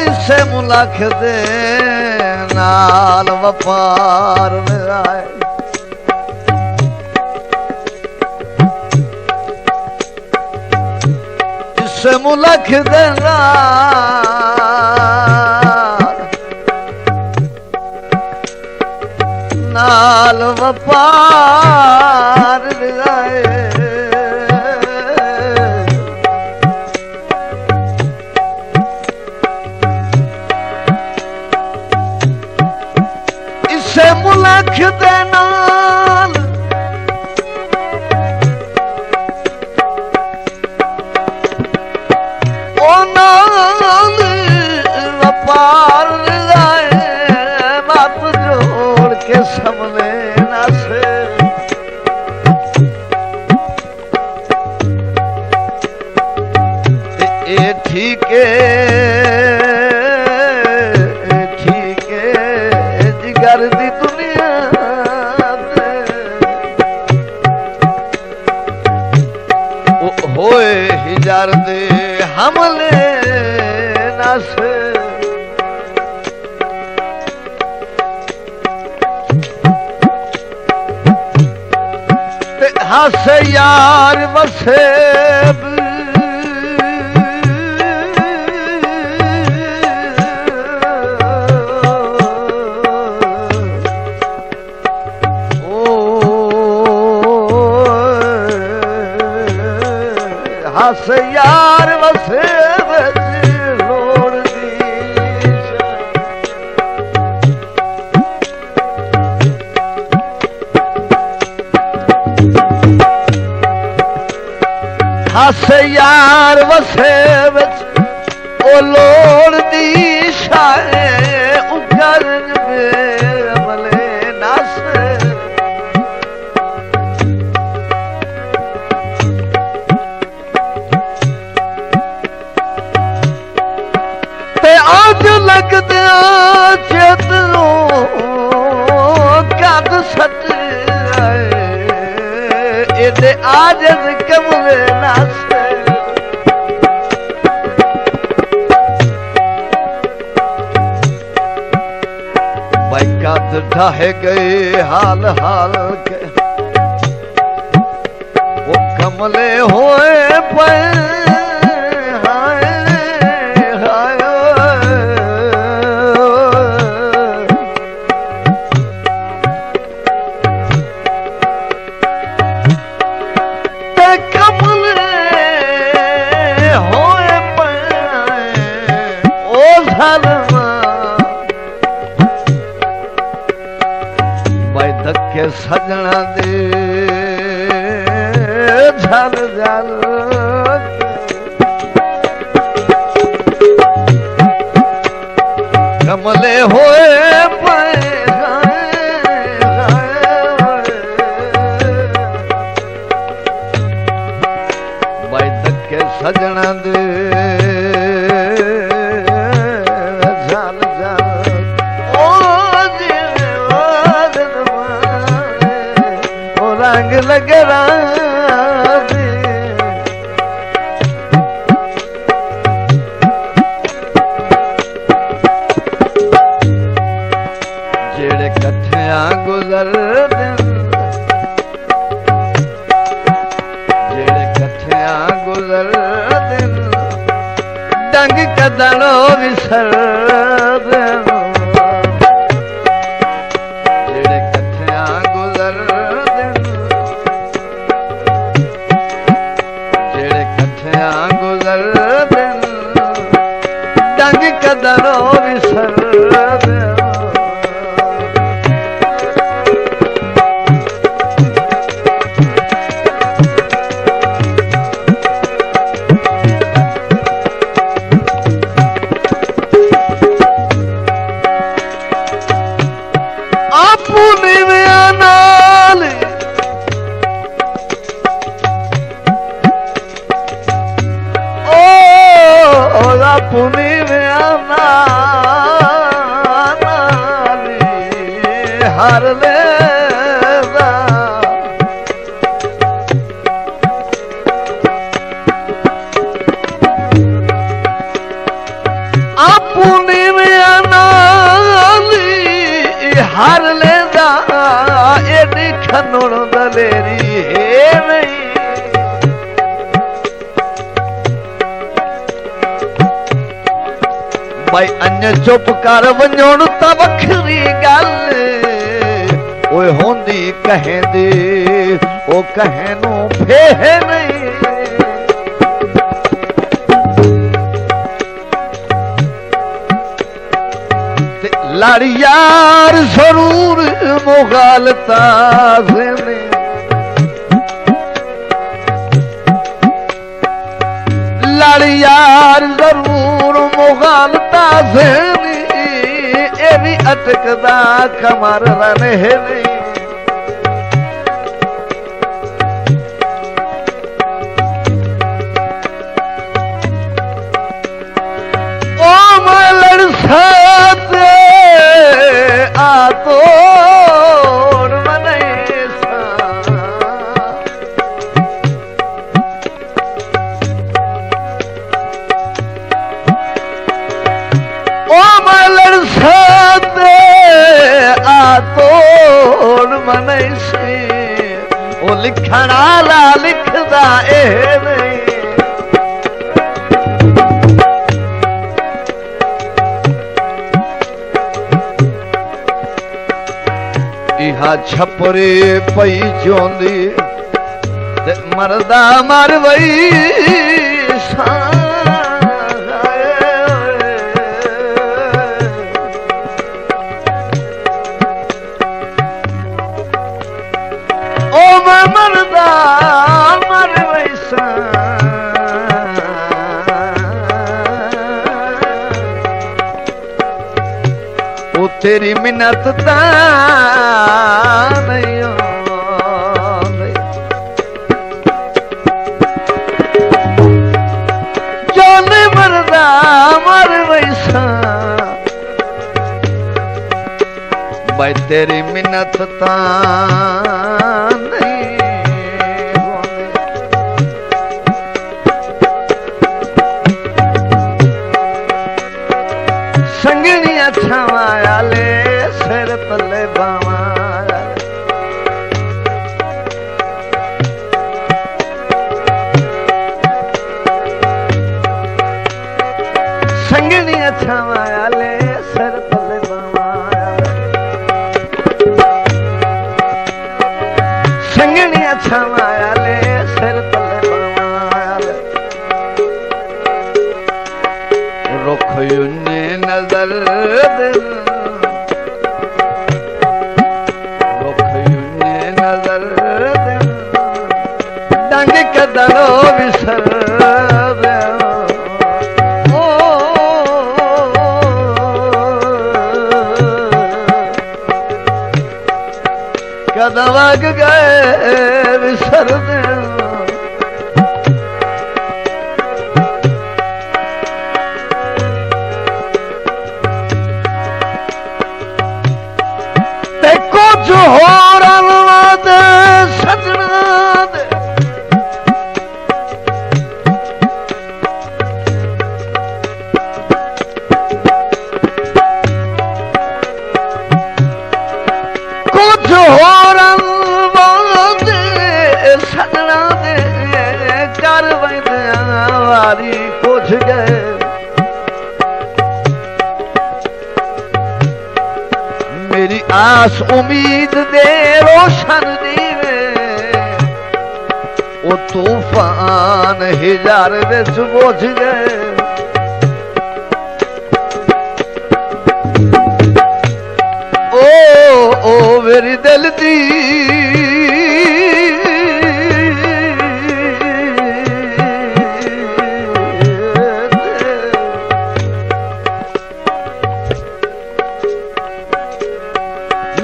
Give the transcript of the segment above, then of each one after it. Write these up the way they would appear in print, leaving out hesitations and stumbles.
ਇਸੇ ਮੁਲਖ ਦੇ ਨਾਲ ਵਪਾਰ ਮਿਲਾਏ ਇਸੇ ਮੁਲਖ ਦੇ ਨਾਲ ਵਪਾਰ ਮਿਲਾਏ ਇਸੇ ਮੁਲਖ ਦੇ ਨਾਲ ਉਹ ਨਾਲ ਵਪਾਰ ਲਾਏ ਮਤ ਜੋੜ ਕੇ ਸਾਹਮਣੇ ਨਸੇ ਇਹ ਠੀਕ ਹੈ ਦੀ ਦੁਨੀਆ ਹੋਏ ਹਿਜਰ ਦੇ ਹਮਲੇ ਨਸ ਤੇ ਹੱਸ ਯਾਰ ਵਸੇ ਹੱਸ ਯਾਰ ਵਸੇ ਵਿੱਚ ਲੋੜ ਦੀ ਹੱਸ ਯਾਰ ਵਸੇ ਵਿੱਚ ਉਹ ਲੋੜ ਦੀ ਸ਼ਾਏ ਉਗਰਨ ਮੇਰੇ ਮਲੇ ਨਸ ਅੱਜ ਲੱਗਦਿਆਂ ਚੇਤਨੋਂ ਕਦ ਸੱਚ ਇਹਦੇ ਆਜਜ਼ ਕਮਲੇ ਨਸ ਬਾਈ ਕਦ ਢਾਹੇ ਗਏ ਹਾਲ ਹਾਲ ਕੇ ਉਹ ਕਮਲੇ ਹੋਏ ਪਏ ਬਾਈ ਧੱਕੇ ਸਜਣਾ ਦੇ ਝਲ ਝਲ ਕਮਲੇ ਹੋਏ ਪਏ ਬਾਈ ਧੱਕੇ ਸਜਣਾ ਦੇ रंग लगरा जेड़े कट्ठिया गुजर जेड़े कट्ठिया गुजर दिन डंग कदड़ो विसर डंग कदरो विसर आपू निव्या नाल आपू निव्या नाल हार ले अपनी में नाली हार ले एडी खनोड़ दलेरी है नहीं भाई अन्य चुप कर वंजोण ता वखरी गल ओए होंदी कहें दे ओ कहें नू फेह नहीं लाड़ी यार जरूर मुगालता से लाड़ी यार जरूर मुगालता से ए भी अटकदा कमर रने नहीं ओ मैं लड़साते आ तोड़ मने ओ मैं लड़साते आ तोड़ मने से ओ लिखना ला लिखदा ए नहीं इहा छपरे पई जोंदी ते मरदा मर वई ओ मैं मरदा मर वई ओ तेरी मिन्नत ता नहीं जान मरदा मर वैसा भाई तेरी मिन्नत ता नहीं संगनी अच्छा माया ले सिर तले बावा संगनी अच्छा माया ले सिर तले बावा संगनी अच्छा माया ले सिर तले बावा रुख यूने नजर दिल डंग कदड़ो विसर कदवग गए विसर ते कुछ होर दे सजना दे कुछ होर सजना दे कर बंदियां वारी कुछ गए मेरी आस उम्मीद दे रोशन दीवे ओ तूफान हिजार विच बुझ गए ओ मेरी दिल दी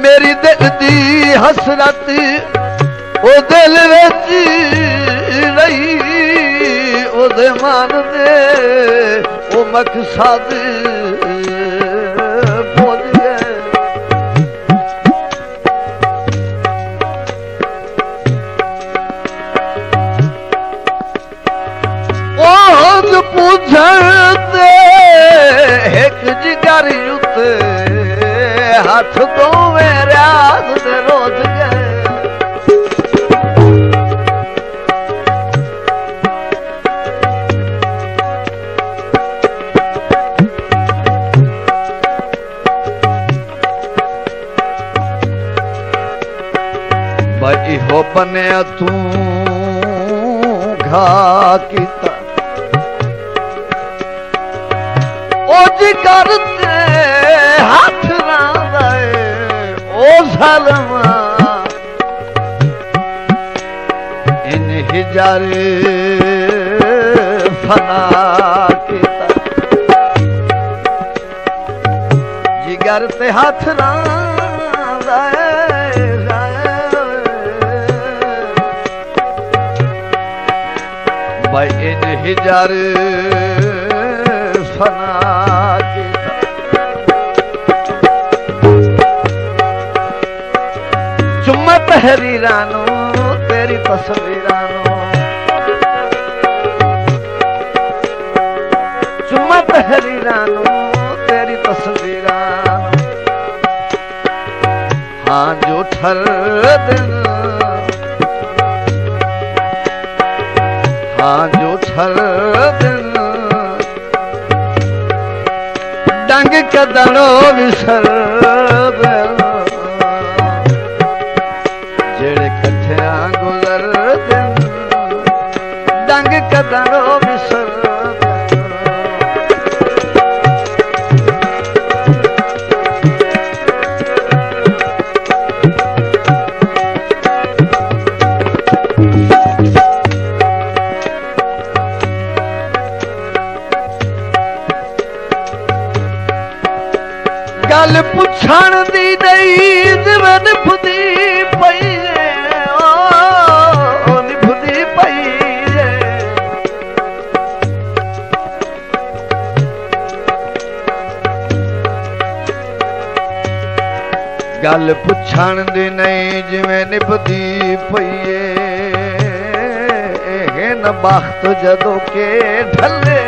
मेरी दिल दी हसरत ओ दिल विच रही ओदे मन दे ओ मकसद भुल गए एक जिगर युत हाथ दोवे रियाज दे रोज गए भाई हो बने तू घा कीता ओ जिगर ते हाथ ना लाए ओ ज़ालिमा इन हिजारे फना कीता जिगर ते हाथ ना लाए भाई इन हिजार फना कीता चुम्मा तहरीरानो तेरी तस्वीरानो चुम्मा तहरीरानो तेरी तस्वीरानो हाँ जो ठर दिन हाँ जो ठर दिन डंग कदड़ो विसर जेड़े कठिया गुजर दिन डंग कदड़ो विसर गल पुछण दी नहीं जिवें निभदी पई ओ निभदी पई गल पुछण दी नहीं जिवें निभदी पई न बख्त जदों के ढले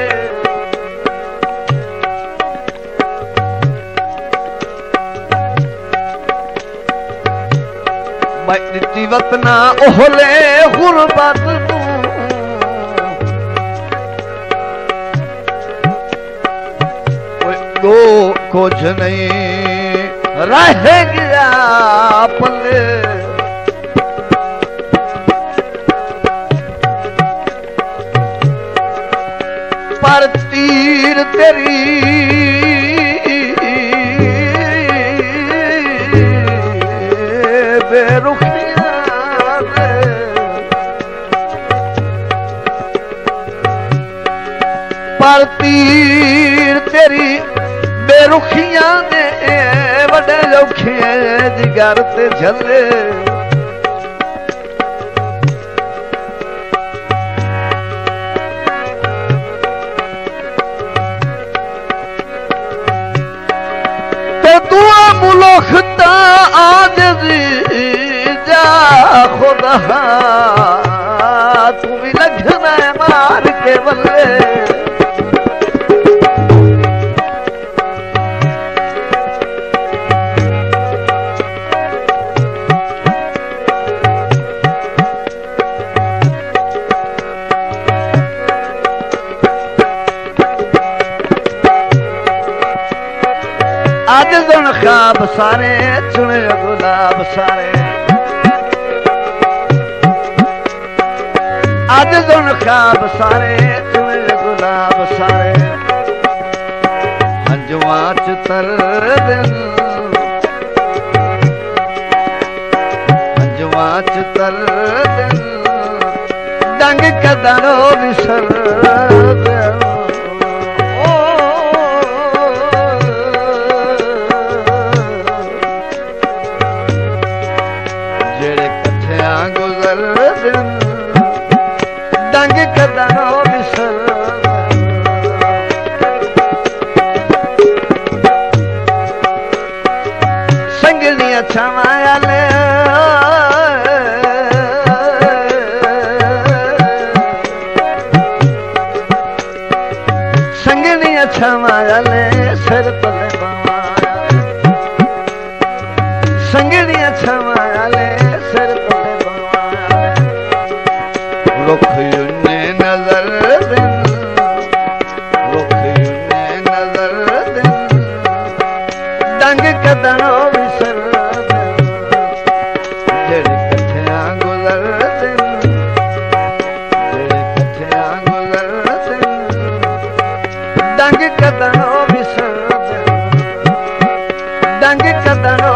दिती वतना ओहले गुरबत गो कुछ नहीं रह गया पले पर तीर तेरी बेरुखिया पर तीर तेरी बेरुखियां ने वडे औखे जिगर ते झले ते दुआ मुलखता आजजी जा खुदा तू भी लगना है मार के बल्ले आज जन ख्वाब सारे चुने गुलाब सारे आज जन ख्वाब सारे चुने गुलाब सारे हंजुआ च तर दिन हंजुआ च तर दिन डंग कदड़ो विसर दिन डंग कदड़ो विसर संगनिया छमाया ले संगनिया छमाया ले सर कदनो विसर डंग कदनो